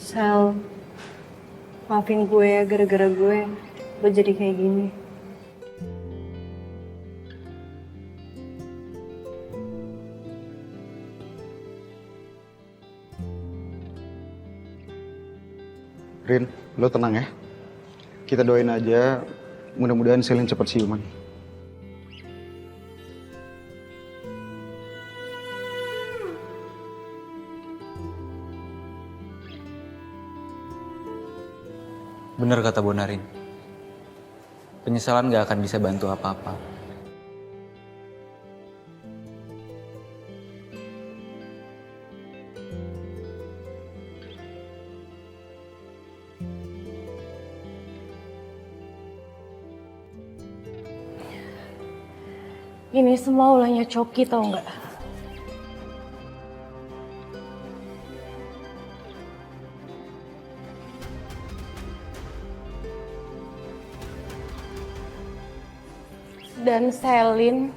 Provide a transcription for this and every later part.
Sel, maafin gue ya gara-gara gue lo jadi kayak gini. Rin, lo tenang ya. Kita doain aja, mudah-mudahan Selin cepat siuman. Bener kata Bonarin. Penyesalan gak akan bisa bantu apa-apa. Ini semua ulahnya Coki tau nggak? Dan Selin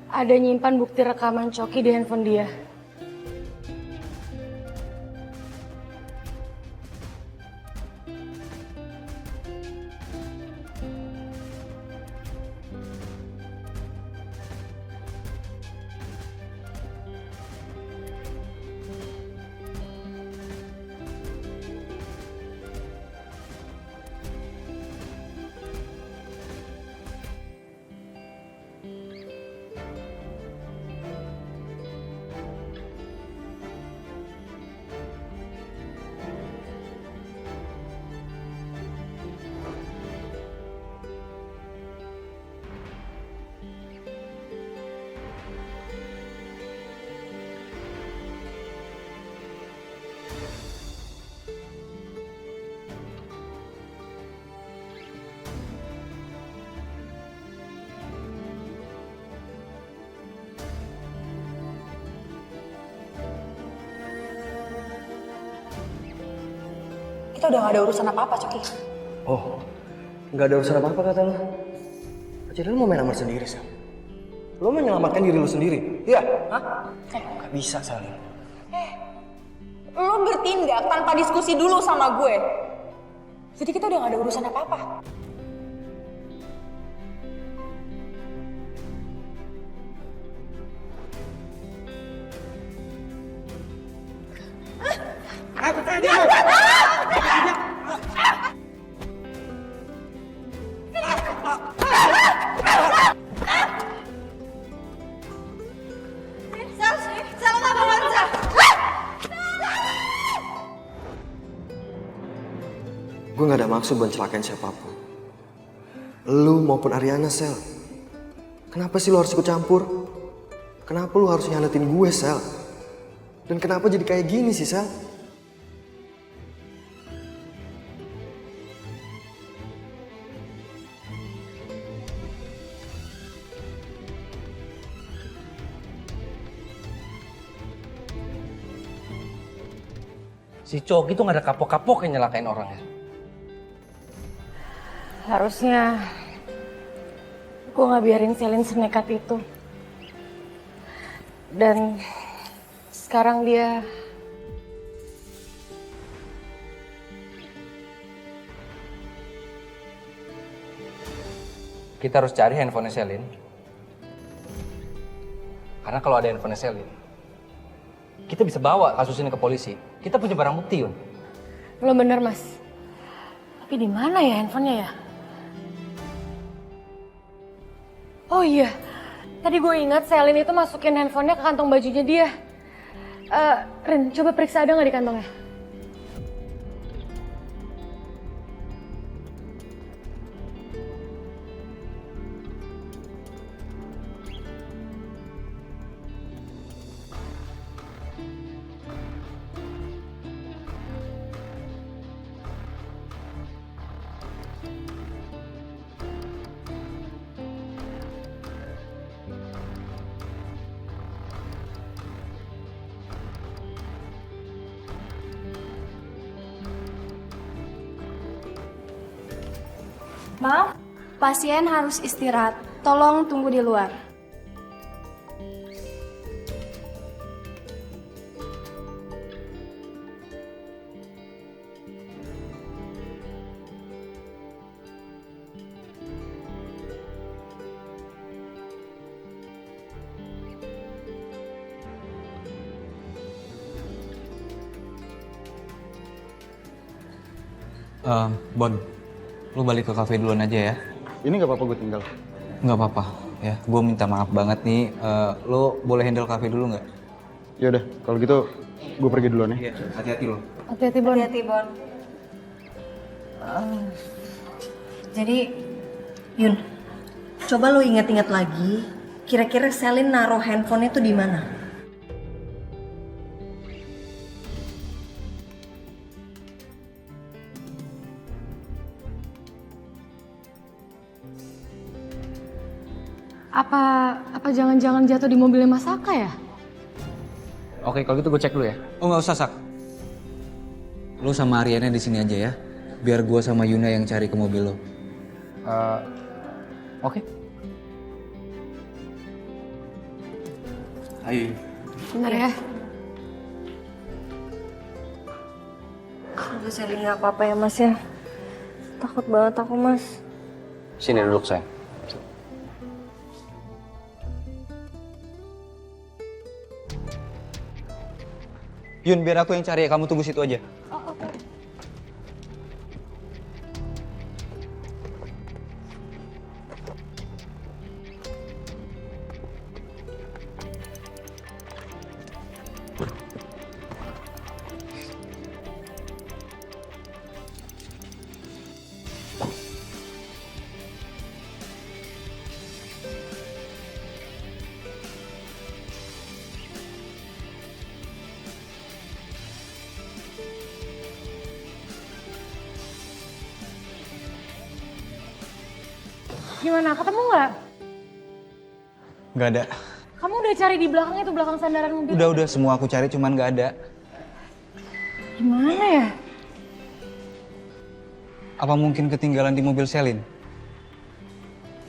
ada nyimpan bukti rekaman Coki di handphone dia. Kita udah gak ada urusan apa-apa, Coki. Oh, nggak ada urusan apa-apa kata lo. Jadi lo mau main aman sendiri, Sel? Lo menyelamatkan diri lo sendiri, iya? Hah? Nggak bisa, Sel. Lo bertindak tanpa diskusi dulu sama gue. Jadi kita udah gak ada urusan apa-apa. Gue nggak ada maksud buat celakain siapapun. Lu maupun Ariana, Sel. Kenapa sih lo harus ikut campur? Kenapa lo harus nyalatin gue, Sel? Dan kenapa jadi kayak gini sih, Sel? Si Coki tuh gak ada kapok-kapok yang nyelakain orang ya. Harusnya gue nggak biarin Selin senekat itu. Dan sekarang dia Kita harus cari handphone Selin. Karena kalau ada handphone Selin, kita bisa bawa kasus ini ke polisi. Kita punya barang bukti, Yun. belum bener mas. Tapi di mana ya handphonenya ya? Oh iya, tadi gue ingat Selin itu masukin handphonenya ke kantong bajunya dia. Rin, coba periksa ada nggak di kantongnya? Maaf, pasien harus istirahat. Tolong tunggu di luar. Bon, lu balik ke kafe duluan aja ya. Ini nggak apa-apa gue tinggal. Nggak apa-apa ya, gue minta maaf banget nih. Lu boleh handle kafe dulu nggak? Ya udah, kalau gitu gue pergi duluan ya. Iya, hati-hati lo. Hati-hati, Bon. Hati-hati, Bon. Jadi, Yun, coba lu ingat-ingat lagi, kira-kira Selin naruh handphonenya tuh di mana? Apa jangan-jangan jatuh di mobilnya Mas Saka ya? Oke, kalau gitu gue cek dulu ya. Oh nggak usah, Sak. Lu sama Ariana di sini aja ya. Biar gue sama Yuna yang cari ke mobil lo. Oke. Ayo. Bentar ya. Aduh, Selin nggak apa-apa ya Mas ya. Takut banget aku Mas. Sini duduk, sayang. Yun, biar aku yang cari ya. Kamu tunggu situ aja. Gimana, ketemu nggak? Nggak ada. Kamu udah cari di belakang itu, belakang sandaran mobil? Udah semua aku cari cuman nggak ada. Gimana ya? Apa mungkin ketinggalan di mobil Selin?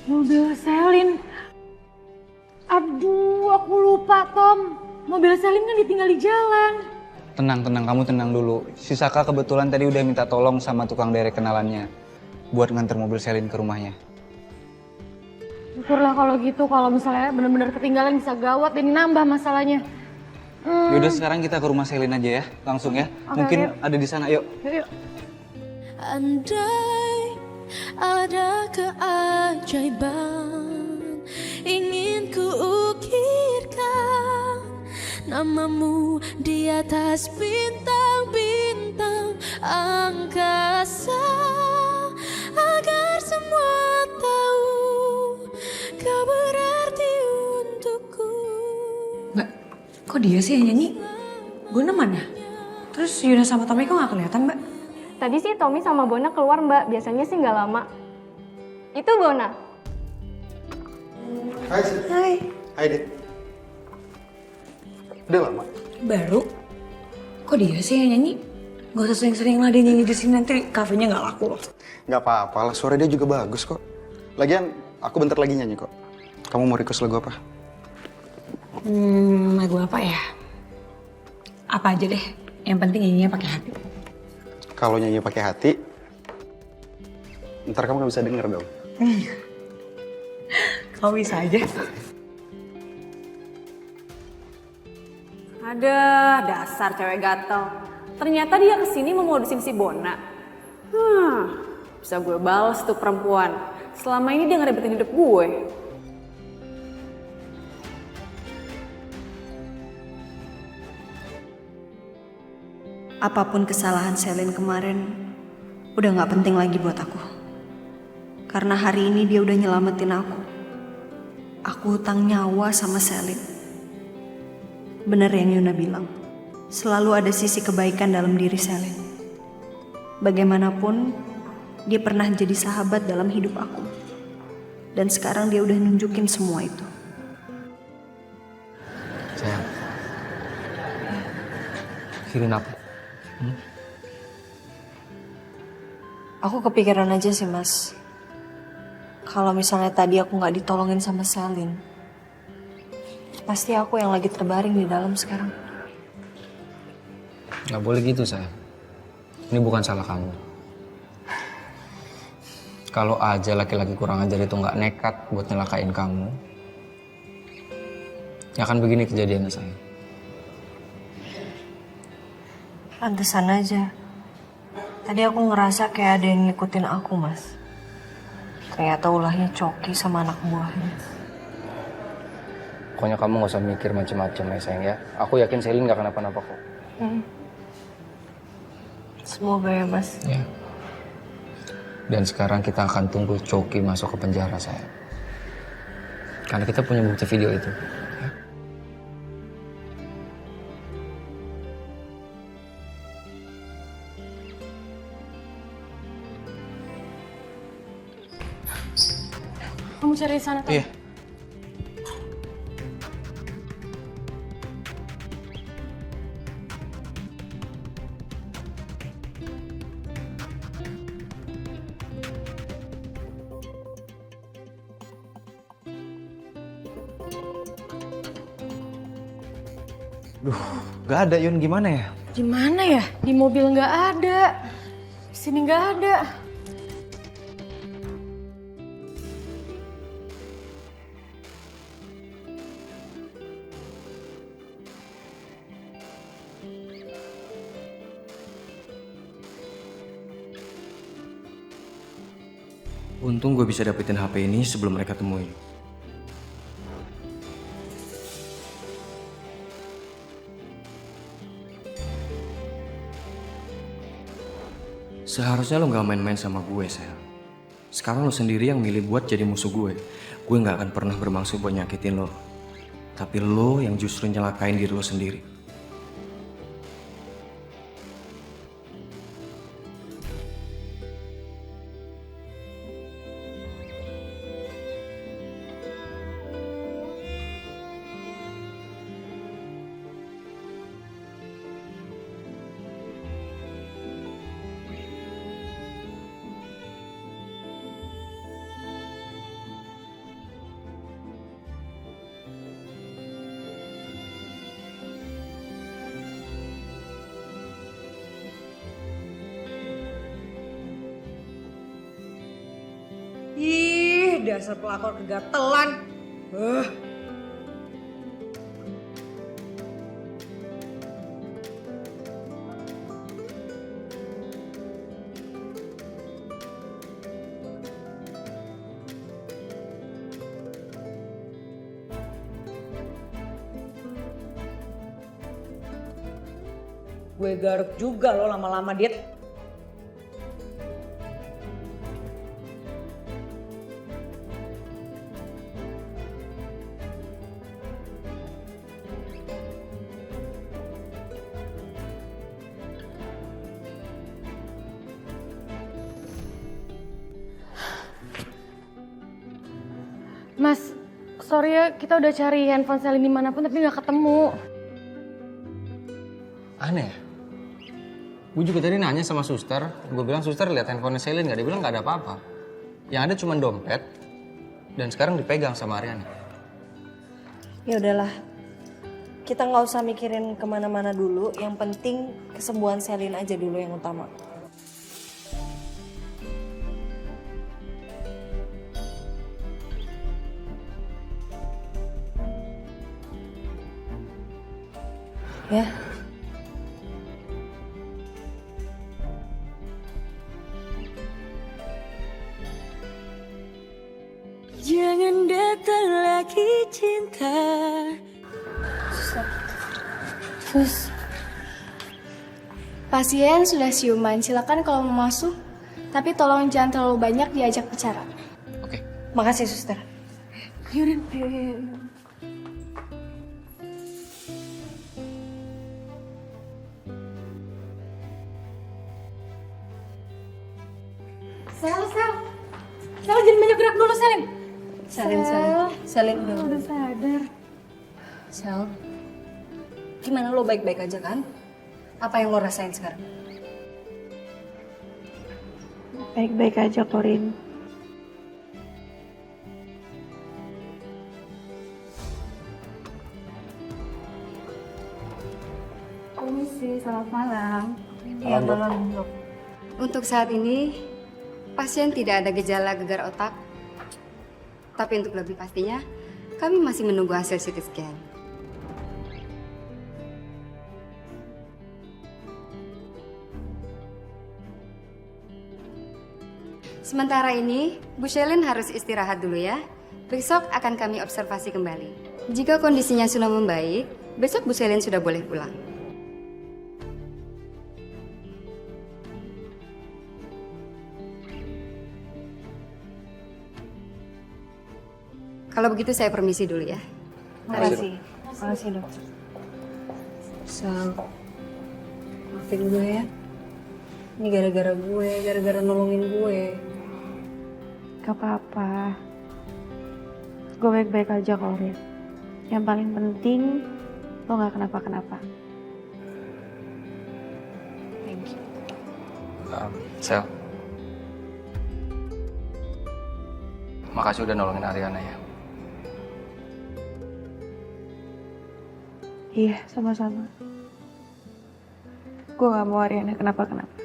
Mobil Selin. Aduh, aku lupa, Tom. Mobil Selin kan ditinggal di jalan. Tenang, kamu tenang dulu. Si Saka kebetulan tadi udah minta tolong sama tukang derek kenalannya buat nganter mobil Selin ke rumahnya. Syukurlah kalau gitu, kalau misalnya benar-benar ketinggalan bisa gawat dan nambah masalahnya. Yaudah sekarang kita ke rumah Selin aja ya, langsung ya. Oke, Mungkin yuk. ada di sana, yuk. Yuk. Andai ada keajaiban ingin ku ukirkan namamu di atas bintang-bintang angkasa agar semua tahu kau berarti untukku. Mbak, kok dia sih yang nyanyi? Bona mana? Terus Yuna sama Tommy kok gak kelihatan, Mbak? Tadi sih Tommy sama Bona keluar Mbak, biasanya sih nggak lama. Itu Bona. Hai, Sid. Hai. Hai, Dit. Udah lama? Baru? Kok dia sih yang nyanyi? Gak usah sering-sering lah dia nyanyi di sini, nanti kafenya gak laku loh. Nggak apa-apa lah, suara dia juga bagus kok. Lagian, aku bentar lagi nyanyi kok. Kamu mau request lagu apa? Lagu apa ya? Apa aja deh, yang penting nyanyinya pakai hati. Kalau nyanyi pakai hati, ntar kamu nggak bisa denger dong. Kau bisa aja. Ada dasar cewek gatel. Ternyata dia kesini mau modusin si Bona. Bisa gue balas tuh perempuan. Selama ini dia ngerebetin hidup gue. Apapun kesalahan Selin kemarin, udah gak penting lagi buat aku. Karena hari ini dia udah nyelamatin aku. Aku hutang nyawa sama Selin. Bener yang Yuna bilang, selalu ada sisi kebaikan dalam diri Selin. Bagaimanapun, dia pernah jadi sahabat dalam hidup aku. Dan sekarang dia udah nunjukin semua itu. Sayang. Mikirin apa? Aku kepikiran aja sih mas. Kalau misalnya tadi aku gak ditolongin sama Selin, pasti aku yang lagi terbaring di dalam sekarang. Gak boleh gitu, sayang. Ini bukan salah kamu. Kalau aja laki-laki kurang ajar itu gak nekat buat nyelakain kamu, ya kan begini kejadiannya, sayang. Pantesan aja. Tadi aku ngerasa kayak ada yang ngikutin aku, Mas. Ternyata ulahnya Coki sama anak buahnya. Pokoknya kamu gak usah mikir macem-macem ya sayang ya. Aku yakin Selin gak kenapa-napa kok. Semoga ya, Mas. Ya. Dan sekarang kita akan tunggu Coki masuk ke penjara sayang. Karena kita punya bukti video itu. Ya. Kamu cari di sana tuh. Iya. Gak ada Yun, gimana ya? Gimana ya? Di mobil nggak ada. Di sini nggak ada. Untung gue bisa dapetin HP ini sebelum mereka temuin. Seharusnya lo gak main-main sama gue, Sel. Sekarang lo sendiri yang milih buat jadi musuh gue. Gue gak akan pernah bermaksud buat nyakitin lo. Tapi lo yang justru nyelakain diri lo sendiri. Ih, dasar pelakor kegatelan. Gue garuk juga lo lama-lama, Dit. Mas, sorry ya, kita udah cari handphone Selin dimanapun tapi nggak ketemu. Aneh ya? Gue juga tadi nanya sama suster. Gue bilang, suster lihat handphonenya Selin nggak? Dia bilang nggak ada apa-apa. Yang ada cuma dompet. Dan sekarang dipegang sama Aryani. Ya udahlah, kita nggak usah mikirin kemana-mana dulu. Yang penting kesembuhan Selin aja dulu yang utama. Ya. Jangan datang lagi cinta. Sus, Pasien sudah siuman, silakan kalau mau masuk. Tapi tolong jangan terlalu banyak diajak bicara. Oke. Makasih, suster. Yurin, ayo. Sel, jangan banyak gerak dulu, Selin. Selin udah. Udah sadar. Sel, gimana lo baik-baik aja kan? Apa yang lo rasain sekarang? Baik-baik aja, Korin. Komisi, selamat malam. Iya, malam, Dok. Untuk saat ini, pasien tidak ada gejala gegar otak. Tapi untuk lebih pastinya, kami masih menunggu hasil CT scan. Sementara ini, Bu Shelin harus istirahat dulu ya. Besok akan kami observasi kembali. Jika kondisinya sudah membaik, besok Bu Shelin sudah boleh pulang. Kalau begitu saya permisi dulu ya. Makasih. Makasih dok. Sal, maafin gue ya. Ini gara-gara gue, gara-gara nolongin gue. Gak apa-apa. Gue baik-baik aja kok, Rin. Yang paling penting, lo gak kenapa-kenapa. Thank you. Sel. Makasih udah nolongin Ariana ya. Iya, sama-sama. Gue gak mau Ariana kenapa-kenapa.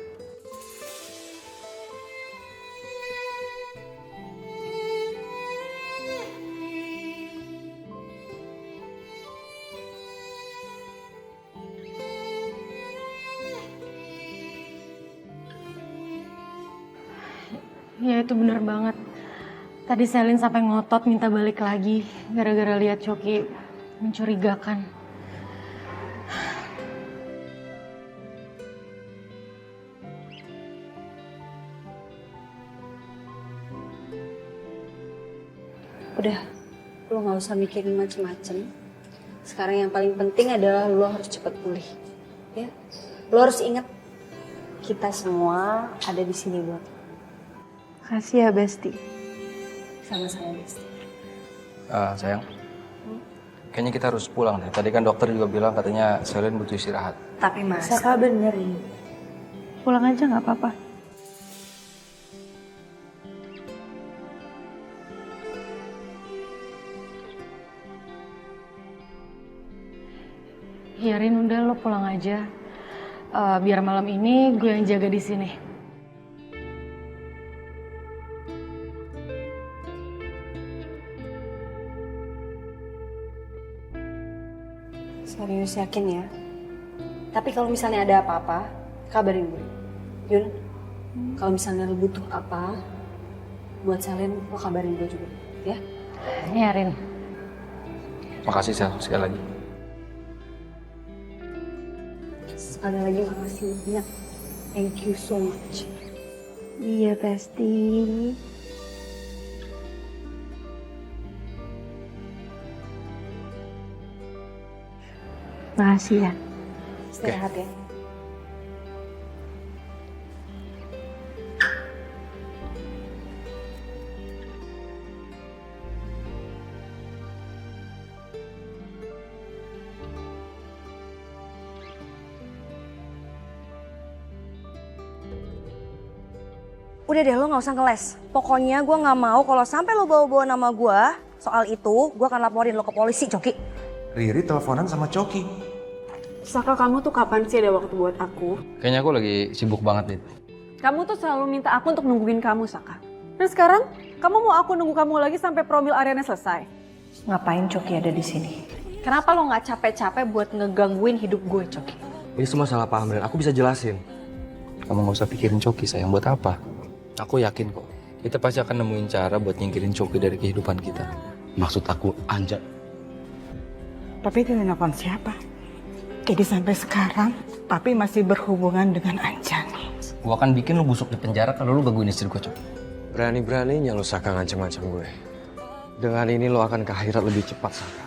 Ya itu benar banget. Tadi Selin sampai ngotot minta balik lagi gara-gara lihat Coki mencurigakan. Udah, lo gak usah mikirin macem-macem. Sekarang yang paling penting adalah lo harus cepat pulih. Ya, lo harus ingat kita semua ada di sini buat lo. Makasih ya, Besti. Sama-sama, Besti. Sayang, kayaknya kita harus pulang deh. Tadi kan dokter juga bilang katanya Selin butuh istirahat. Tapi Mas, Saka bener ini. Pulang aja gak apa-apa. Ya Rin, udah lo pulang aja. Biar malam ini gue yang jaga di sini. serius yakin ya. Tapi kalau misalnya ada apa-apa, kabarin gue. Yun, kalau misalnya lo butuh apa, buat Selin, lo kabarin gue juga, ya? Ya Rin. Makasih Sel, sekali lagi. Sekali lagi makasih banyak. Thank you so much. Iya, Besti. Makasih ya. Istirahat ya. Udah deh, lo gak usah ngeles. Pokoknya gue gak mau kalau sampai lo bawa-bawa nama gue soal itu, gue akan laporin lo ke polisi, Coki. Riri teleponan sama Coki. Saka, kamu tuh kapan sih ada waktu buat aku? Kayaknya aku lagi sibuk banget nih. Kamu tuh selalu minta aku untuk nungguin kamu, Saka. Dan sekarang, kamu mau aku nunggu kamu lagi sampai promil Ariana selesai? Ngapain Coki ada di sini? Kenapa lo gak capek-capek buat ngegangguin hidup gue, Coki? Ini semua salah paham dan aku bisa jelasin. Kamu gak usah pikirin Coki sayang, buat apa? Aku yakin kok, kita pasti akan nemuin cara buat nyingkirin Coki dari kehidupan kita. Maksud aku, Anja. Papi telepon siapa? Jadi sampai sekarang, Papi masih berhubungan dengan Anjani. Gua akan bikin lu busuk di penjara kalau lu gangguin istri gua, Coki. Berani-beraninya lo Saka ngancem-ngancem gue. Dengan ini lo akan ke akhirat lebih cepat, Saka.